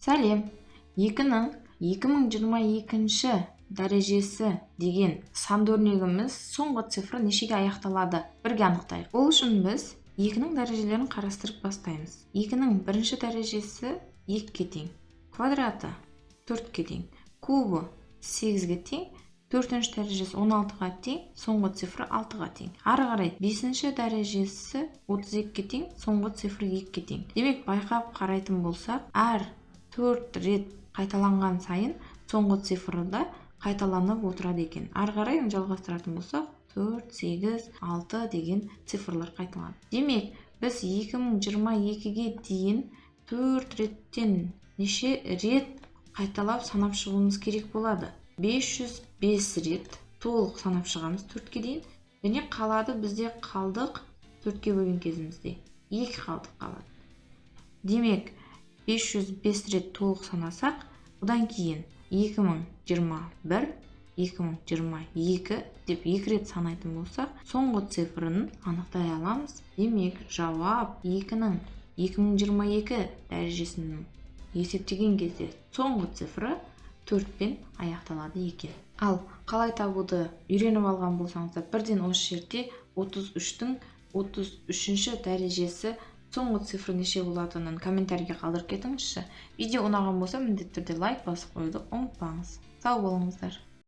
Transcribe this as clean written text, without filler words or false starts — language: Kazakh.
Сәлем. 2-ның 2022 дәрежесі деген санды өрнегіміз соңғы цифры нешеге аяқталады? Бірге анықтайық. Ол үшін біз 2-ның дәрежелерін қарастырып бастаймыз. 2-ның бірінші дәрежесі 2-ге тең, квадраты 4-ге тең, кубы 8-ге тең, 4-ші дәрежесі 16-ға тең, соңғы цифры 6-ға тең. Ары қарай 5-ші дәрежесі 32-ге тең, соңғы цифры 2-ге тең. Демек, байқап қарайтын болсақ, әр 4 рет қайталанған сайын соңғы цифрда қайталанып отырады екен. Ары қарай жалғастыратын болсақ, 4, 8, 6 деген цифрлар қайталанады. Демек, біз 2022-ге дейін 4 реттен неше рет қайталап санап шығуымыз керек болады? 505 рет толық санап шығамыз 4-ке дейін. Және қалады бізде қалдық 4-ке бөлген кезімізде. 2 қалдық қалады. Демек, 505 рет толық санасақ, одан кейін 2021, 2022 деп 2 рет санайтын болсақ, соңғы цифрын анықтай аламыз. Демек, жауап 2-ның 2022 дәрежесінің есептеген кезде соңғы цифры 4-пен аяқталады екен. Ал қалай табуды үйреніп алған болсаңыздар, бірден осы жерде 33-дің 33-ші дәрежесі соңғы цифры неше болатынын комментарийге қалдырып кетіңізші. Видео ұнаған болса, міндетті түрде лайк басып қоюды ұмытпаңыз. Сау болыңыздар.